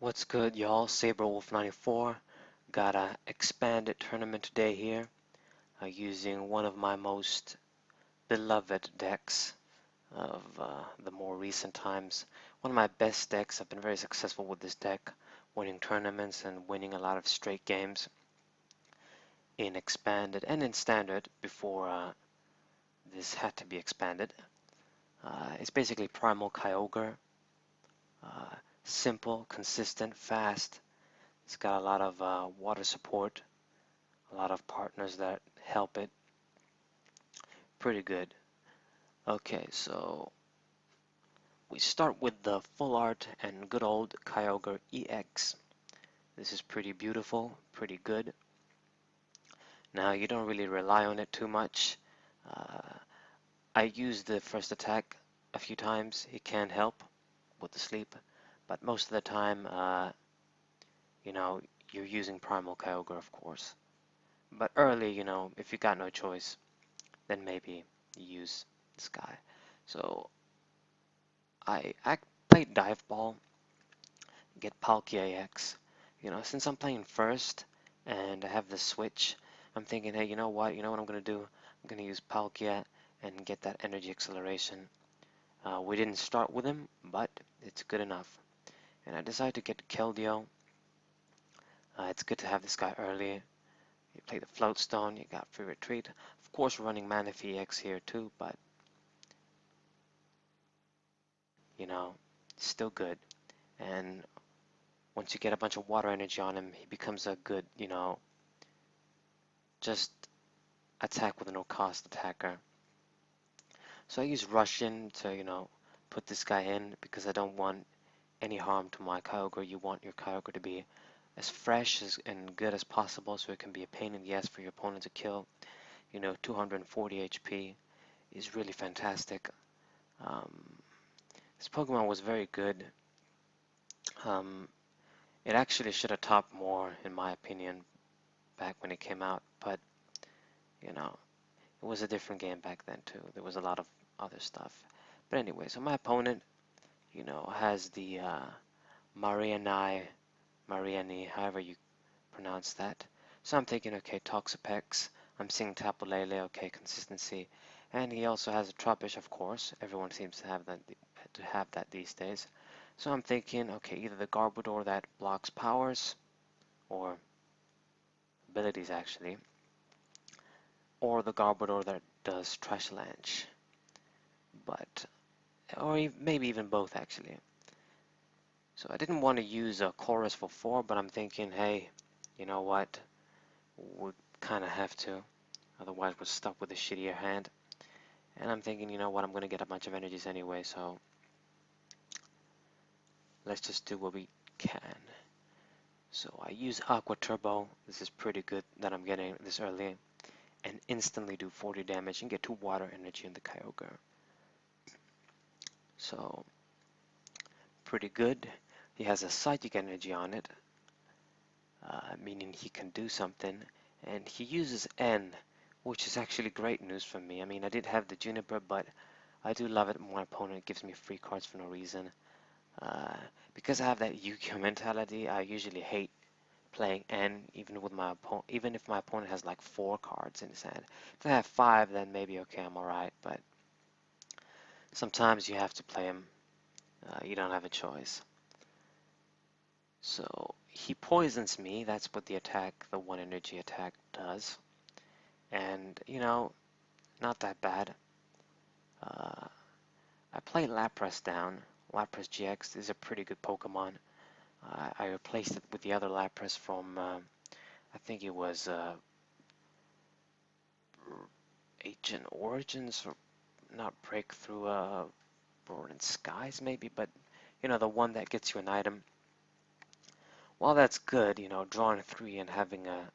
What's good, y'all? SaberWolf94 got a expanded tournament today here using one of my most beloved decks of the more recent times. One of my best decks. I've been very successful with this deck, winning tournaments and winning a lot of straight games in expanded and in standard before this had to be expanded. It's basically Primal Kyogre. Uh, Simple, consistent, fast. It's got a lot of water support, a lot of partners that help it. Pretty good. Okay, so we start with the full art and good old Kyogre EX. This is pretty beautiful, pretty good. Now you don't really rely on it too much. Uh, I used the first attack a few times. It can help with the sleep, but most of the time, you're using Primal Kyogre, of course. But early, if you got no choice, then maybe you use this guy. So I played Dive Ball, get Palkia EX. Since I'm playing first and I have the switch, I'm thinking, hey, you know what I'm gonna do? I'm gonna use Palkia and get that energy acceleration. We didn't start with him, but it's good enough. And I decided to get Keldeo. It's good to have this guy early. You play the Float Stone, you got free retreat. Of course, running Manaphy EX here too, but still good. And once you get a bunch of water energy on him, he becomes a good, just attack with no cost attacker. So I use Russian to, put this guy in because I don't want any harm to my Kyogre. You want your Kyogre to be as fresh and good as possible so it can be a pain in the ass for your opponent to kill. 240 HP is really fantastic. This Pokemon was very good. It actually should have topped more, in my opinion, back when it came out, but it was a different game back then too. There was a lot of other stuff. But anyway, so my opponent, has the Mariani, however you pronounce that. So I'm thinking, okay, Toxapex. I'm seeing Tapu Lele, okay, consistency. And he also has a Trubbish, of course. Everyone seems to have that these days. So I'm thinking, okay, either the Garbodor that blocks powers, or abilities actually, or the Garbodor that does Trash Lanch. Or maybe even both actually. So I didn't want to use a Chorus for 4, but I'm thinking, hey, you know what? We kind of have to. Otherwise, we're stuck with a shittier hand. And I'm thinking, you know what? I'm going to get a bunch of energies anyway, so let's just do what we can. So I use Aqua Turbo. This is pretty good that I'm getting this early. And instantly do 40 damage and get 2 water energy in the Kyogre. So, pretty good. He has a psychic energy on it, meaning he can do something. And he uses N, which is actually great news for me. I mean, I did have the Juniper, but I do love it when my opponent gives me free cards for no reason. Because I have that Yu-Gi-Oh mentality, I usually hate playing N, even if my opponent has like 4 cards in his hand. If I have 5, then maybe okay, I'm alright, but sometimes you have to play him. You don't have a choice. So he poisons me. That's what the 1 energy attack does. And, not that bad. I play Lapras down. Lapras GX is a pretty good Pokemon. I replaced it with the other Lapras from, I think it was Ancient Origins, or not Breakthrough, Roaring Skies maybe, but, the one that gets you an item. While that's good, drawing 3 and having a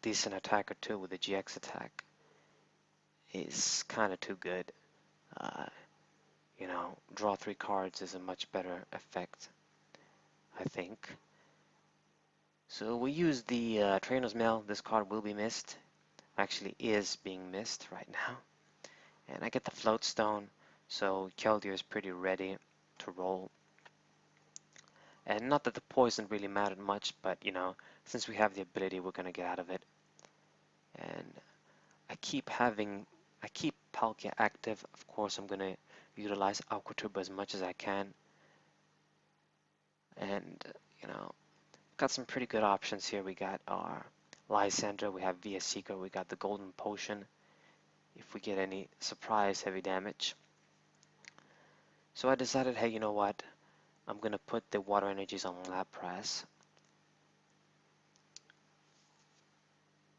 decent attack or 2 with a GX attack is kind of too good. Draw 3 cards is a much better effect, I think. So we use the Trainer's Mail. This card will be missed. Actually is being missed right now. And I get the Float Stone, so Keldeo is pretty ready to roll. And not that the poison really mattered much, but you know, since we have the ability, we're gonna get out of it. And I keep Palkia active. Of course, I'm gonna utilize Aqua Turbo as much as I can. And you know, got some pretty good options here. We got our Lysandra, we have VS Seeker, we got the Golden Potion. If we get any surprise heavy damage. So I decided, hey, you know what? I'm gonna put the water energies on Lapras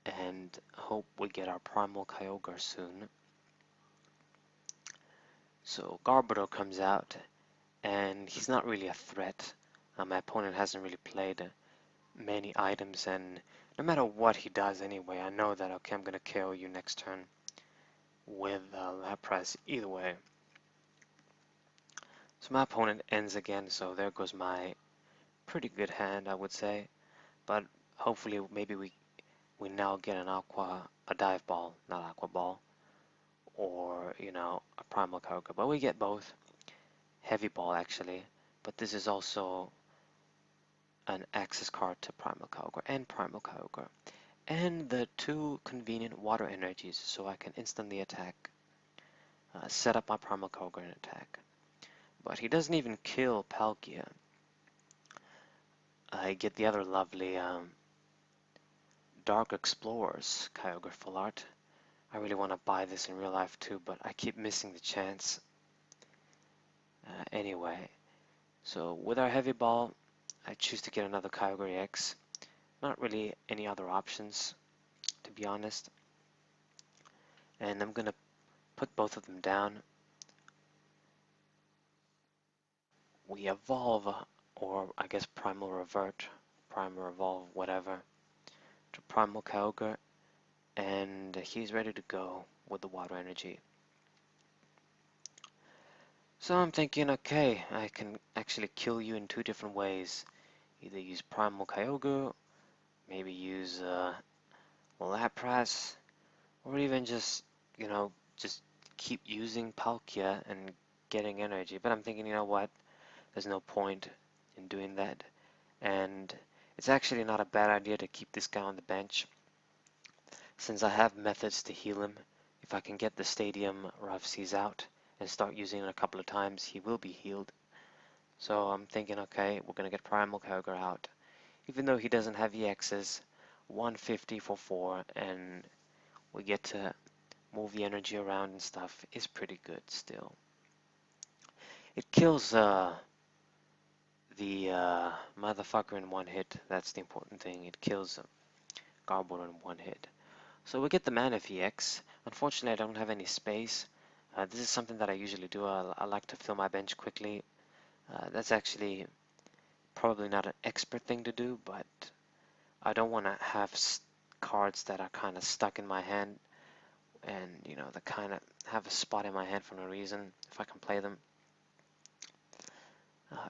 and hope we get our Primal Kyogre soon. So Garbodor comes out, and he's not really a threat. My opponent hasn't really played many items, and no matter what he does anyway, I know that, okay, I'm gonna KO you next turn with Lapras either way. So my opponent ends again, so there goes my pretty good hand, I would say. But hopefully, maybe we now get a dive ball, not aqua ball, or you know, a primal Kyogre. But we get both. Heavy ball actually, but this is also an access card to Primal Kyogre and Primal Kyogre. And the two convenient water energies, so I can instantly attack, set up my Primal Kyogre and attack. But he doesn't even kill Palkia. I get the other lovely Dark Explorers Kyogre full art. I really want to buy this in real life too, but I keep missing the chance. Anyway, so with our heavy ball, I choose to get another Kyogre X. Not really any other options, to be honest. And I'm gonna put both of them down. We evolve, or I guess Primal Revert, Primal Evolve, whatever, to Primal Kyogre, and he's ready to go with the water energy. So I'm thinking, okay, I can actually kill you in two different ways. Either use Primal Kyogre, maybe use Lapras, or even just, you know, just keep using Palkia and getting energy. But I'm thinking, you know what, there's no point in doing that. And it's actually not a bad idea to keep this guy on the bench, since I have methods to heal him. If I can get the Stadium Rough Seas out and start using it a couple of times, he will be healed. So I'm thinking, okay, we're going to get Primal Kyogre out. Even though he doesn't have EXs, 150 for 4, and we get to move the energy around and stuff, is pretty good still. It kills the motherfucker in one hit. That's the important thing. It kills Garbodor in one hit. So we get the Manaphy EX. Unfortunately, I don't have any space. This is something that I usually do. I like to fill my bench quickly. That's actually probably not an expert thing to do, but I don't want to have cards that are kind of stuck in my hand and, you know, that kind of have a spot in my hand for no reason if I can play them.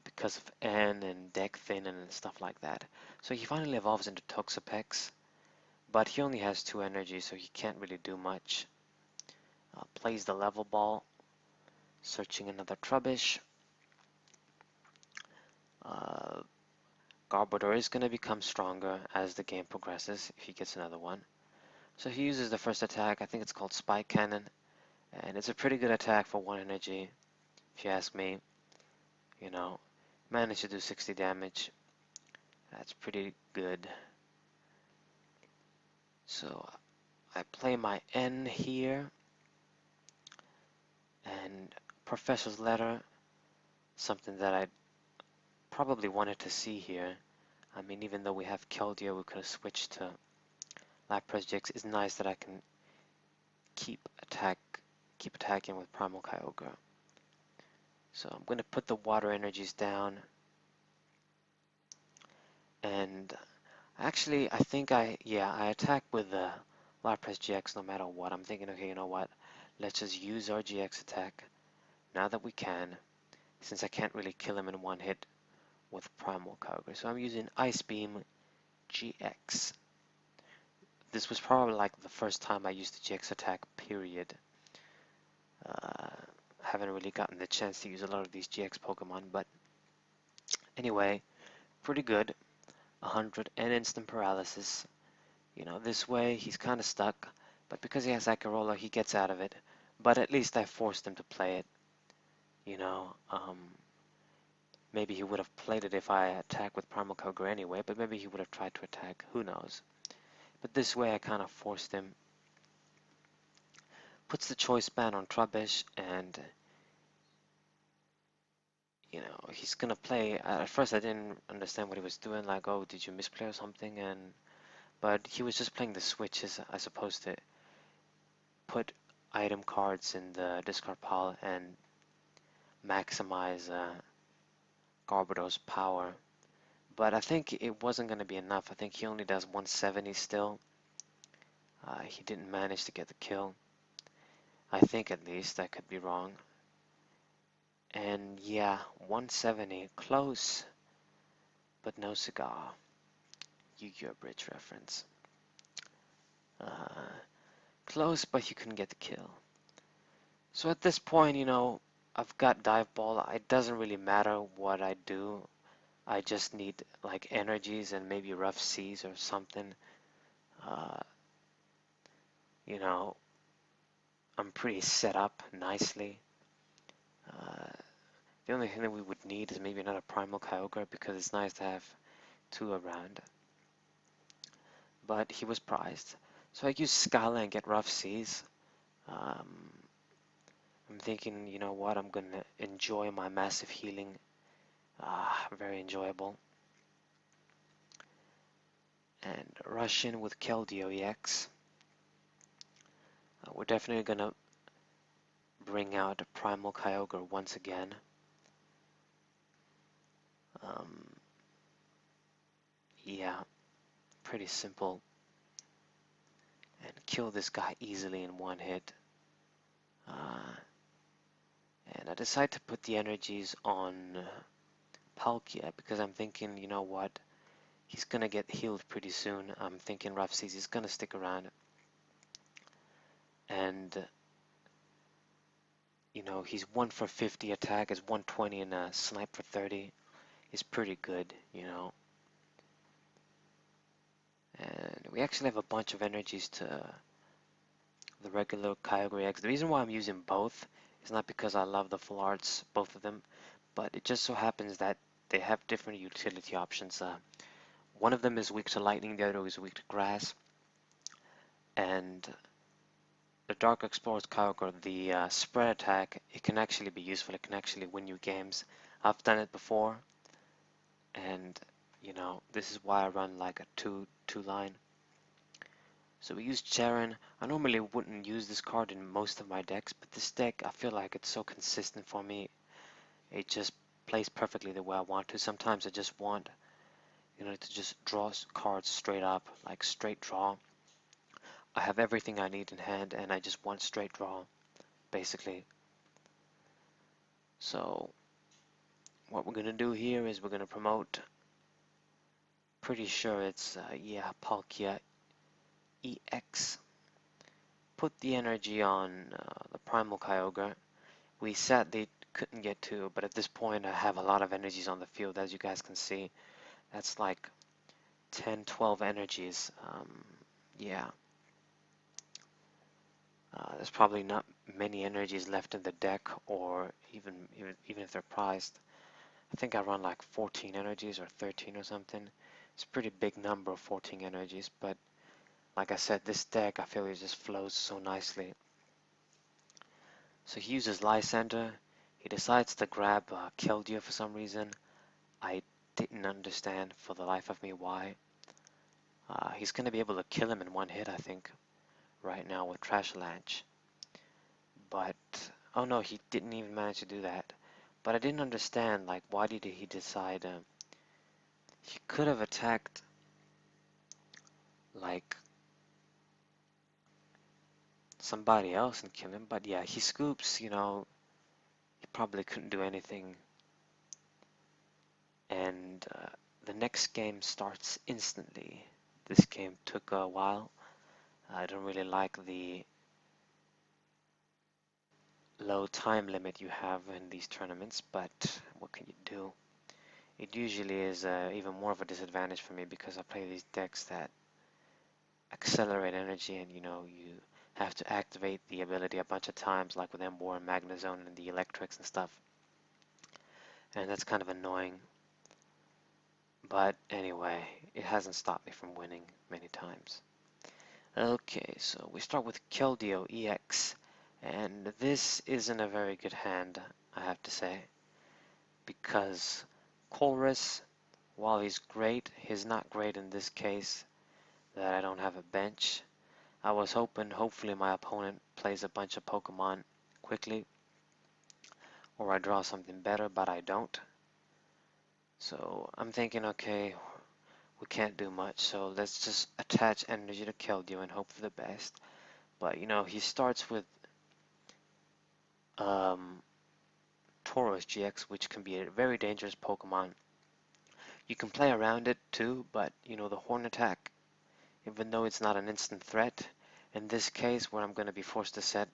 Because of N and deck thin and stuff like that. So he finally evolves into Toxapex, but he only has 2 energy, so he can't really do much. Plays the level ball, searching another Trubbish. Garbodor is going to become stronger as the game progresses if he gets another one. So he uses the first attack, I think it's called Spike Cannon, and it's a pretty good attack for 1 energy, if you ask me. You know, managed to do 60 damage. That's pretty good. So I play my N here, and Professor's Letter, something that I probably wanted to see here. I mean, even though we have Keldeo, we could have switched to Lapras GX. It's nice that I can keep attacking with Primal Kyogre. So I'm going to put the water energies down, and actually I think I attack with the Lapras GX no matter what. I'm thinking, okay, you know what? Let's just use our GX attack now that we can, since I can't really kill him in one hit with Primal Kyogre. So I'm using Ice Beam GX. This was probably like the first time I used the GX attack, period. Haven't really gotten the chance to use a lot of these GX Pokemon, but anyway, pretty good. 100 and instant paralysis. You know, this way he's kind of stuck, but because he has Akarola, he gets out of it. But at least I forced him to play it. You know, maybe he would have played it if I attacked with Primal Kyogre anyway, but maybe he would have tried to attack. Who knows? But this way I kind of forced him. Puts the choice ban on Trubbish, and you know, he's gonna play. At first I didn't understand what he was doing, like, oh, did you misplay or something? But he was just playing the switches as opposed to put item cards in the discard pile and maximize Garbodor's power. But I think it wasn't going to be enough. I think he only does 170 still. He didn't manage to get the kill. I think at least. I could be wrong. And yeah, 170. Close, but no cigar. Yu-Gi-Oh! Bridge reference. Close, but you couldn't get the kill. So at this point, you know, I've got Dive Ball. It doesn't really matter what I do. I just need like energies and maybe rough seas or something. Uh, you know, I'm pretty set up nicely. Uh, the only thing that we would need is maybe another Primal Kyogre because it's nice to have two around. But he was prized. So I use Scala and get rough seas. I'm thinking, you know what, I'm going to enjoy my massive healing. Very enjoyable. And rush in with Keldeo EX. We're definitely going to bring out a Primal Kyogre once again. Yeah, pretty simple. And kill this guy easily in one hit. And I decide to put the energies on Palkia because I'm thinking, you know what, he's gonna get healed pretty soon. I'm thinking Rough Seas is gonna stick around. And, you know, he's 1 for 50 attack, is 120 and a snipe for 30. Is pretty good, you know. And we actually have a bunch of energies to the regular Kyogre X. The reason why I'm using both is not because I love the full arts, both of them, but it just so happens that they have different utility options. One of them is weak to lightning, the other is weak to grass. And the Dark Explorer's Kyogre, the spread attack, it can actually be useful. It can actually win you games. I've done it before, and you know, this is why I run like a two line. So we use Charon. I normally wouldn't use this card in most of my decks, but this deck, I feel like it's so consistent for me. It just plays perfectly the way I want to. Sometimes I just want, you know, to just draw cards straight up, like straight draw. I have everything I need in hand, and I just want straight draw, basically. So what we're going to do here is we're going to promote, pretty sure it's, yeah, Palkia EX. Put the energy on the Primal Kyogre. We sadly couldn't get to, but at this point I have a lot of energies on the field, as you guys can see. That's like 10, 12 energies. Yeah. There's probably not many energies left in the deck, or even if they're prized. I think I run like 14 energies or 13 or something. It's a pretty big number of 14 energies, but like I said, this deck I feel it just flows so nicely. So he uses Lysander. He decides to grab Keldeo for some reason. I didn't understand for the life of me why. He's going to be able to kill him in one hit, I think, right now with Trash Launch. But, oh no, he didn't even manage to do that. But I didn't understand, like, why did he decide, he could have attacked, like, somebody else and kill him. But yeah, he scoops, you know, he probably couldn't do anything. And the next game starts instantly. This game took a while. I don't really like the low time limit you have in these tournaments, but what can you do? it usually is even more of a disadvantage for me because I play these decks that accelerate energy, and you have to activate the ability a bunch of times, like with Emboar and Magnezone and the electrics and stuff, and that's kind of annoying. But anyway, it hasn't stopped me from winning many times. Okay, so we start with Keldeo EX, and this isn't a very good hand, I have to say, because Colress, while he's great, he's not great in this case that I don't have a bench. I was hopefully my opponent plays a bunch of Pokemon quickly, or I draw something better, but I don't. So I'm thinking, okay, we can't do much, so let's just attach energy to Keldeo and hope for the best. But he starts with um, Tauros GX, which can be a very dangerous Pokemon. You can play around it too, but the Horn attack, even though it's not an instant threat, in this case where I'm going to be forced to set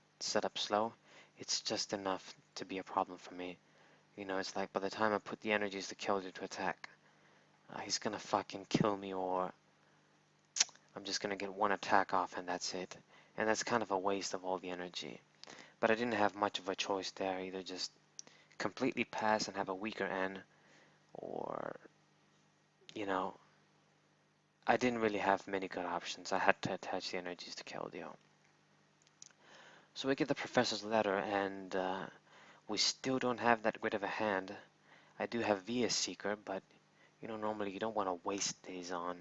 up slow, it's just enough to be a problem for me. It's like by the time I put the energies to Keldeo to attack, he's going to fucking kill me, or I'm just going to get one attack off and that's it. And that's kind of a waste of all the energy. But I didn't have much of a choice there, either just completely pass and have a weaker N, or, I didn't really have many good options. I had to attach the energies to Keldeo. So we get the Professor's Letter, and we still don't have that great of a hand. I do have VS Seeker, but normally you don't want to waste these on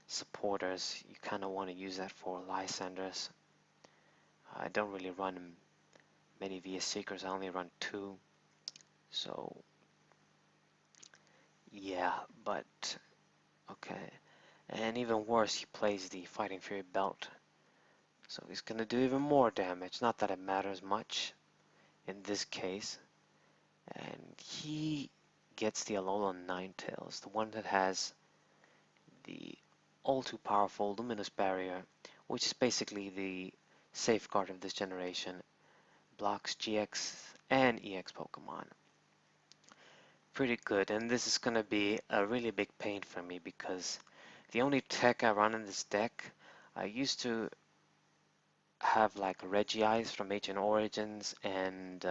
supporters. You kind of want to use that for Lysanders. I don't really run many VS Seekers. I only run 2. So yeah, but okay. And even worse, he plays the Fighting Fury Belt. So he's going to do even more damage. Not that it matters much in this case. And he gets the Alolan Ninetales, the one that has the all-too-powerful Luminous Barrier, which is basically the safeguard of this generation. Blocks GX and EX Pokemon. Pretty good, and this is going to be a really big pain for me because the only tech I run in this deck, I used to have like Regice from Ancient Origins and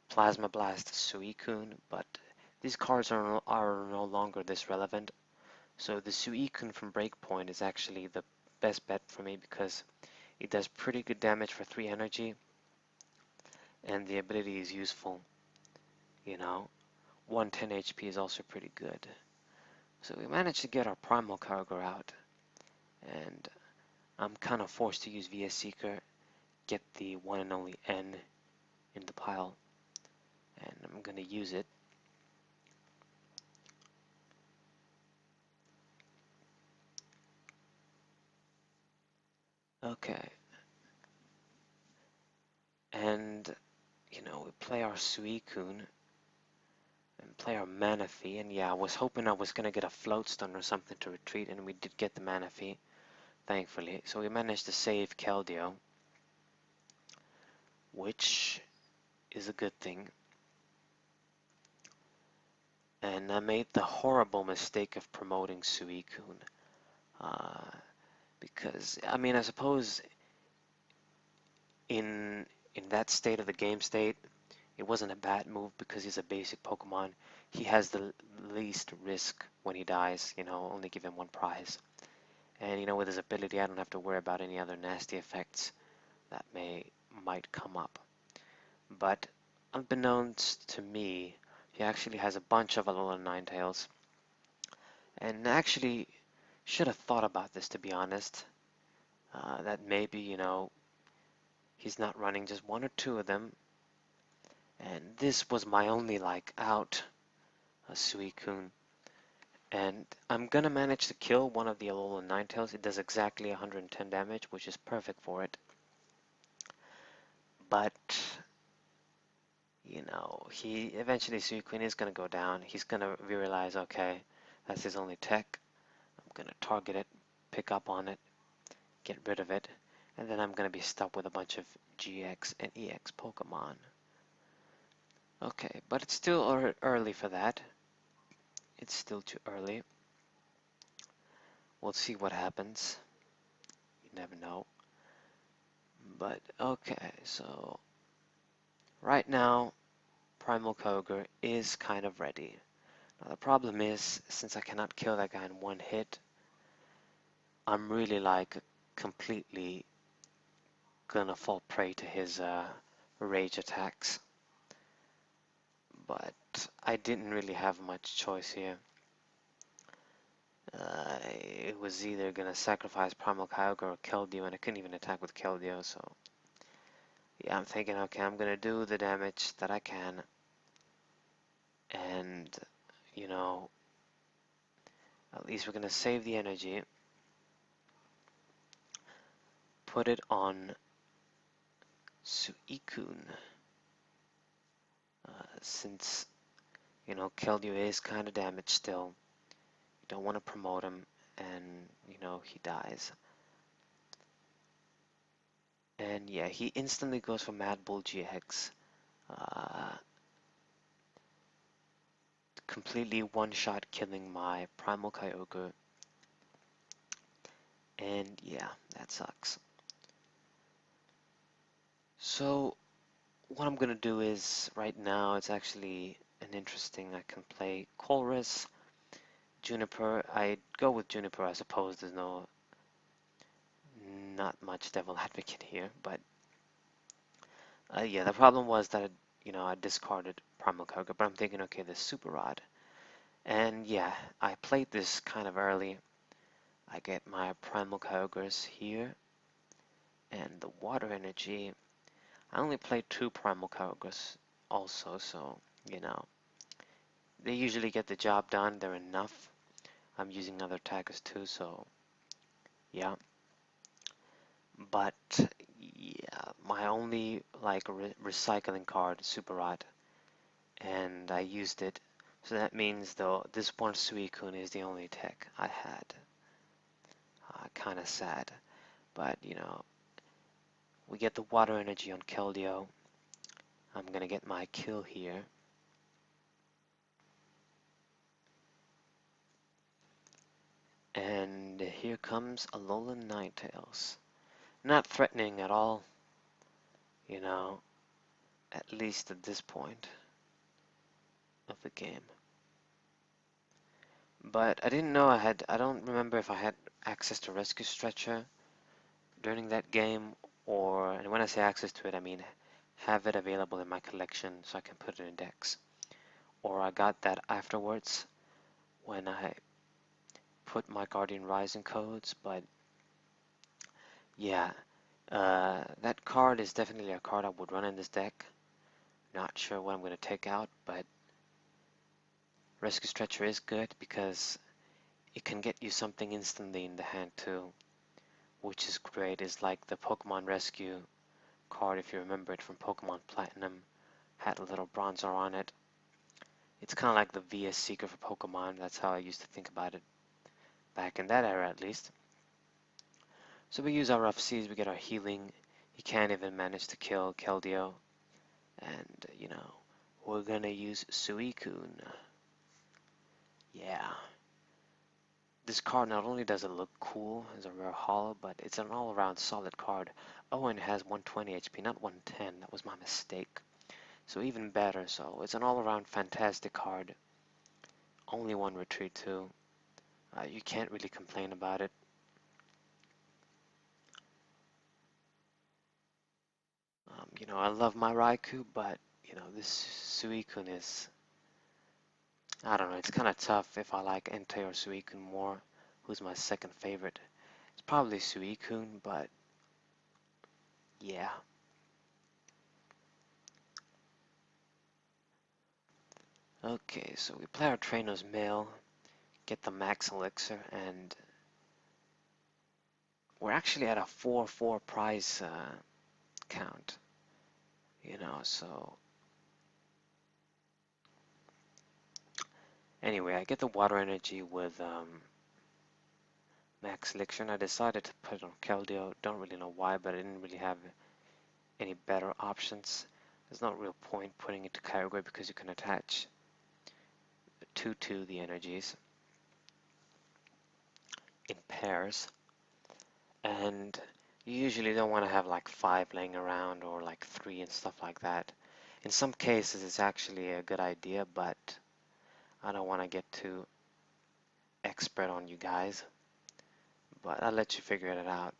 Plasma Blast Suicune, but these cards are no longer this relevant. So the Suicune from Breakpoint is actually the best bet for me because it does pretty good damage for 3 energy, and the ability is useful. 110 HP is also pretty good. So we managed to get our Primal Kyogre out, and I'm kind of forced to use VS Seeker, get the one and only N in the pile, and I'm going to use it. Okay, and we play our Suicune and play our Manaphy, and yeah, I was hoping I was going to get a Float Stone or something to retreat, and we did get the Manaphy, thankfully. So we managed to save Keldeo, which is a good thing. And I made the horrible mistake of promoting Suicune. Because, I suppose in that state of the game state, it wasn't a bad move because he's a basic Pokemon. He has the least risk when he dies, only give him 1 prize. And, with his ability, I don't have to worry about any other nasty effects that might come up. But, unbeknownst to me, he actually has a bunch of Alolan Ninetales. And actually, should have thought about this, to be honest. That maybe, he's not running just 1 or 2 of them. And this was my only, out, a Suicune. And I'm gonna manage to kill one of the Alolan Ninetales. It does exactly 110 damage, which is perfect for it. But, he eventually Suicune is gonna go down. He's gonna realize, okay, that's his only tech. I'm gonna target it, pick up on it, get rid of it, and then I'm gonna be stuck with a bunch of GX and EX Pokemon. Okay, but it's still early for that. It's still too early. We'll see what happens. You never know. But okay, so right now, Primal Kyogre is kind of ready. Now the problem is, since I cannot kill that guy in one hit, I'm really like completely gonna fall prey to his rage attacks. But I didn't really have much choice here. It was either gonna sacrifice Primal Kyogre or Keldeo, and I couldn't even attack with Keldeo, so yeah, I'm thinking, okay, I'm gonna do the damage that I can, and you know, at least we're gonna save the energy, put it on Suicune, since you know Keldeo is kind of damaged still. You don't want to promote him, and you know he dies. And yeah, he instantly goes for Mad Bull GX. Completely one-shot killing my Primal Kyogre. And yeah, that sucks. So what I'm gonna do is, right now, it's actually an interesting, I can play Colress, Juniper. I go with Juniper, I suppose. There's not much devil advocate here, but yeah, the problem was that you know I discarded Primal Kyogre, but I'm thinking, okay, this Super Rod, and yeah, I played this kind of early. I get my Primal Kyogres here, and the Water Energy. I only played 2 Primal Kyogres also, so you know they usually get the job done. They're enough. I'm using other attackers too, so yeah. But yeah, my only like recycling card, Super Rod, and I used it. So that means though this one Suicune is the only tech I had. Kind of sad, but you know we get the water energy on Keldeo. I'm gonna get my kill here. And here comes Alolan Ninetales. Not threatening at all, you know, at least at this point of the game. But I didn't know I don't remember if I had access to Rescue Stretcher during that game, or, and when I say access to it, I mean have it available in my collection so I can put it in decks. Or I got that afterwards when I put my Guardian Rising codes, but yeah, that card is definitely a card I would run in this deck. Not sure what I'm going to take out, but Rescue Stretcher is good because it can get you something instantly in the hand too, which is great. It's like the Pokemon Rescue card, if you remember it from Pokemon Platinum, had a little bronzer on it. It's kind of like the VS Seeker for Pokemon. That's how I used to think about it back in that era, at least. So we use our rough seas, we get our healing. He can't even manage to kill Keldeo. And, you know, we're gonna use Suicune. Yeah. This card not only does it look cool as a rare holo, but it's an all-around solid card. Oh, and it has 120 HP, not 110. That was my mistake. So even better. So it's an all-around fantastic card. Only one retreat too. You can't really complain about it. You know, I love my Raikou, but you know, this Suicune is, I don't know, it's kind of tough if I like Entei or Suicune more. Who's my second favorite? It's probably Suicune, but yeah. Okay, so we play our Trainer's Mail, get the Max Elixir, and we're actually at a 4-4 prize count. You know, so anyway, I get the Water Energy with Max Elixir, and I decided to put it on Keldeo. Don't really know why, but I didn't really have any better options. There's no real point putting it to Kyogre because you can attach two to the energies in pairs, and you usually don't want to have like 5 laying around or like 3 and stuff like that. In some cases it's actually a good idea, but I don't want to get too expert on you guys, but I'll let you figure it out.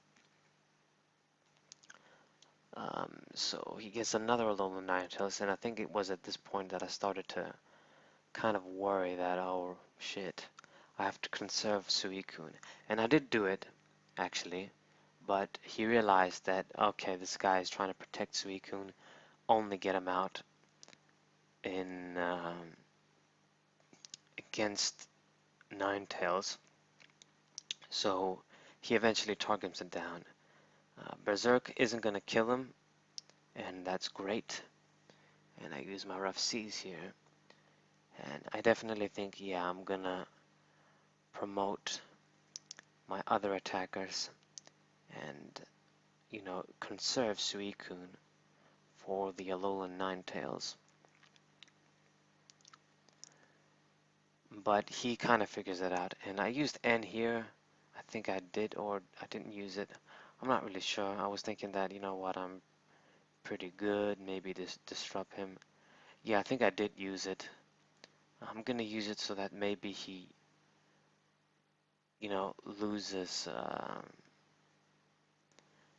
So he gets another Alolan Ninetales, and I think it was at this point that I started to kind of worry that, oh shit, I have to conserve Suicune. And I did do it, actually, but he realized that, okay, this guy is trying to protect Suicune, only get him out in against Ninetales. So he eventually targets him down. Berserk isn't going to kill him, and that's great. And I use my rough C's here. And I definitely think, yeah, I'm gonna promote my other attackers and, you know, conserve Suicune for the Alolan Ninetales. But he kind of figures it out. And I used N here. I think I did, or I didn't use it. I'm not really sure. I was thinking that, you know what, I'm pretty good. Maybe this disrupt him. Yeah, I think I did use it. I'm gonna use it so that maybe he, you know, loses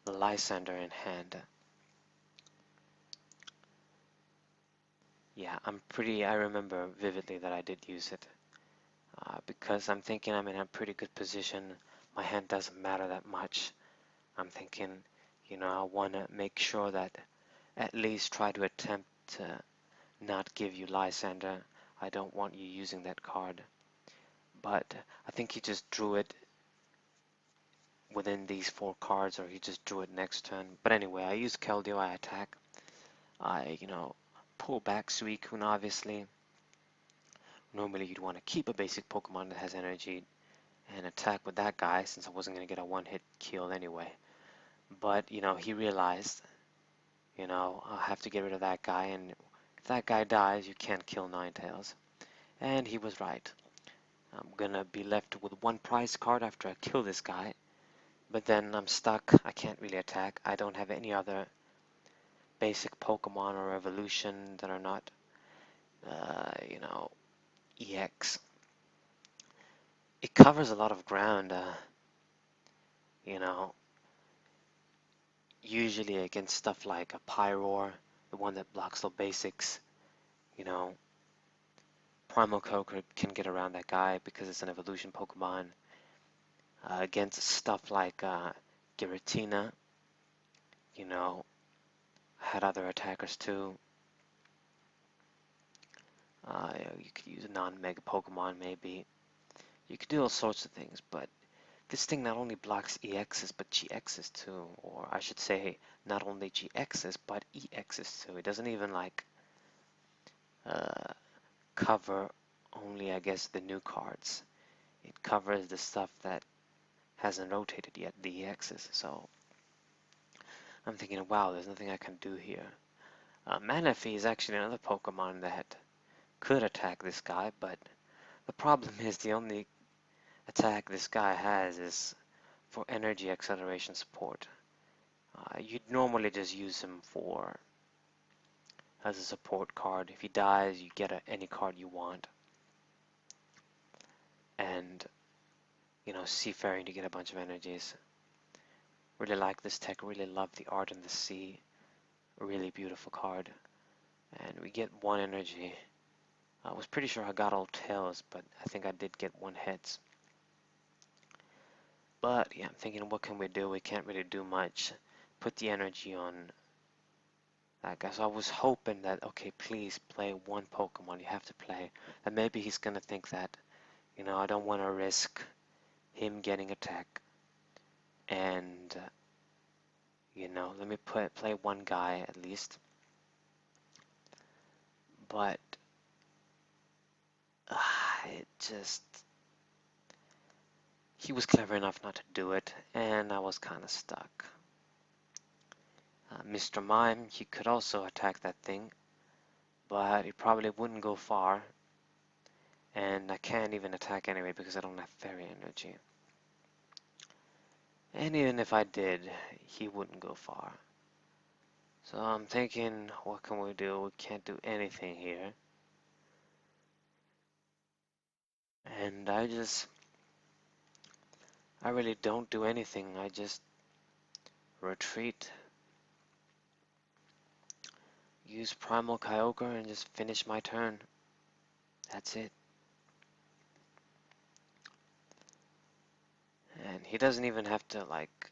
the Lysander in hand. Yeah, I remember vividly that I did use it because I'm thinking I'm in a pretty good position. My hand doesn't matter that much. I'm thinking, you know, I want to make sure that at least try to attempt to not give you Lysander. I don't want you using that card. But I think he just drew it within these 4 cards, or he just drew it next turn. But anyway, I use Keldeo, I attack. I, you know, pull back Suicune, obviously. Normally you'd want to keep a basic Pokemon that has energy and attack with that guy, since I wasn't going to get a one-hit kill anyway. But, you know, he realized, you know, I'll have to get rid of that guy, and if that guy dies, you can't kill Ninetales. And he was right. I'm gonna be left with 1 prize card after I kill this guy, but then I'm stuck. I can't really attack. I don't have any other basic Pokemon or evolution that are not, you know, EX. It covers a lot of ground, you know, usually against stuff like a Pyroar, the one that blocks the basics, you know. Primal Kyogre can get around that guy because it's an evolution Pokemon. Against stuff like Giratina, you know, had other attackers too. You could use a non-mega Pokemon maybe. You could do all sorts of things, but this thing not only blocks EXs but GXs too, or I should say not only GXs but EXs too. It doesn't even like uh, cover only, I guess, the new cards. It covers the stuff that hasn't rotated yet, the EXs. So I'm thinking, wow, there's nothing I can do here. Manaphy is actually another Pokemon that could attack this guy, but the problem is the only attack this guy has is for energy acceleration support. You'd normally just use him for as a support card. If he dies, you get any card you want. And, you know, Seafaring to get a bunch of energies. Really like this tech, really love the art in the sea. A really beautiful card. And we get 1 energy. I was pretty sure I got all tails, but I think I did get 1 heads. But yeah, I'm thinking, what can we do? We can't really do much. Put the energy on that guy. So I was hoping that, okay, please play 1 Pokemon. You have to play. And maybe he's gonna think that, you know, I don't want to risk him getting attacked. And, you know, let me play 1 guy at least. But it just, he was clever enough not to do it, and I was kind of stuck. Mr. Mime, he could also attack that thing, but he probably wouldn't go far. And I can't even attack anyway because I don't have fairy energy. And even if I did, he wouldn't go far. So I'm thinking, what can we do? We can't do anything here. And I really don't do anything. I just retreat, use Primal Kyogre, and just finish my turn. That's it. And he doesn't even have to, like,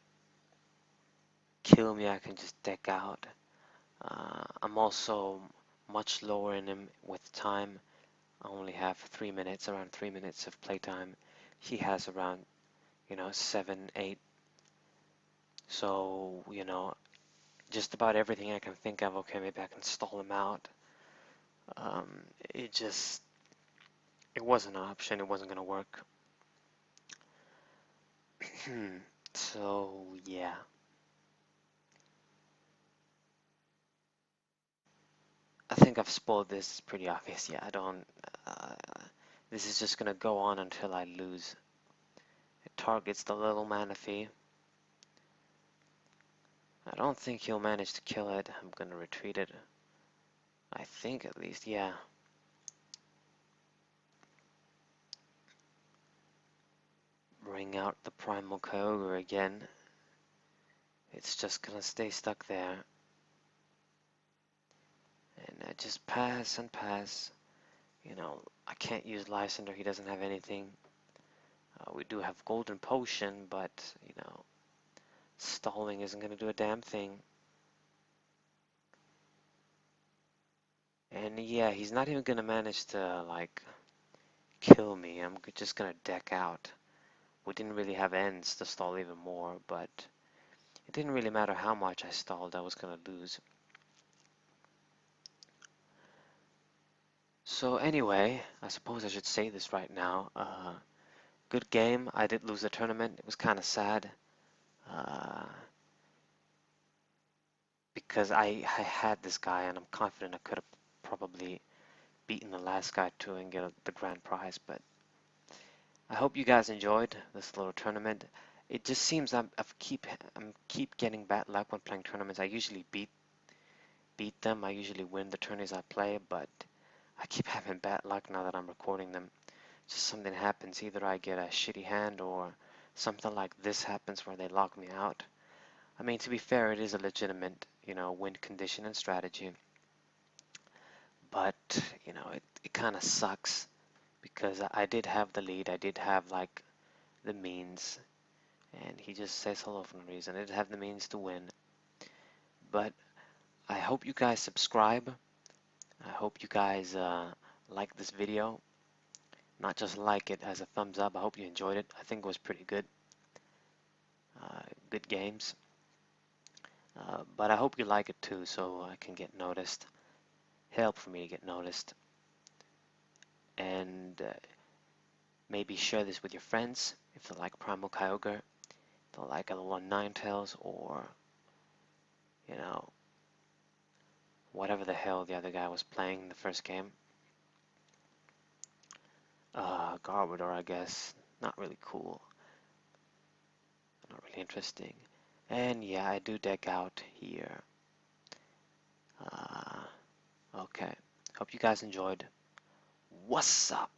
kill me. I can just deck out. I'm also much lower in him with time. I only have 3 minutes, around 3 minutes of playtime. He has around, 7, 8. So, just about everything I can think of, okay, maybe I can stall him out. Um, it just, it wasn't an option. It wasn't going to work. So, yeah. I think I've spoiled this. It's pretty obvious. Yeah, I don't, uh, this is just going to go on until I lose. It targets the little Manaphy. I don't think he'll manage to kill it. I'm going to retreat it. I think at least, yeah. Bring out the Primal Kyogre again. It's just gonna stay stuck there. And I just pass and pass. I can't use Lysander, he doesn't have anything. We do have Golden Potion, but, stalling isn't gonna do a damn thing. And yeah, he's not even gonna manage to, like, kill me. I'm just gonna deck out. We didn't really have ends to stall even more, but it didn't really matter how much I stalled, I was gonna lose. So anyway, I suppose I should say this right now. Good game. I did lose the tournament. It was kind of sad because I had this guy and I'm confident I could have probably beaten the last guy too and get the grand prize. But I hope you guys enjoyed this little tournament. It just seems I'm keep getting bad luck when playing tournaments. I usually beat them. I usually win the tourneys I play, but I keep having bad luck now that I'm recording them. Just something happens. Either I get a shitty hand or something like this happens where they lock me out. I mean, to be fair, it is a legitimate, win condition and strategy. But, it kind of sucks because I did have the lead. I did have, like, the means. And he just says hello for no reason. I did have the means to win. But I hope you guys subscribe. I hope you guys like this video. Not just like it as a thumbs up. I hope you enjoyed it. I think it was pretty good. Good games. But I hope you like it too so I can get noticed. Help for me to get noticed. And maybe share this with your friends if they like Primal Kyogre, if they like a little Ninetales, or, whatever the hell the other guy was playing in the first game. Garbodor, I guess. Not really cool. Not really interesting. And yeah, I do deck out here. Okay. Hope you guys enjoyed. What's up?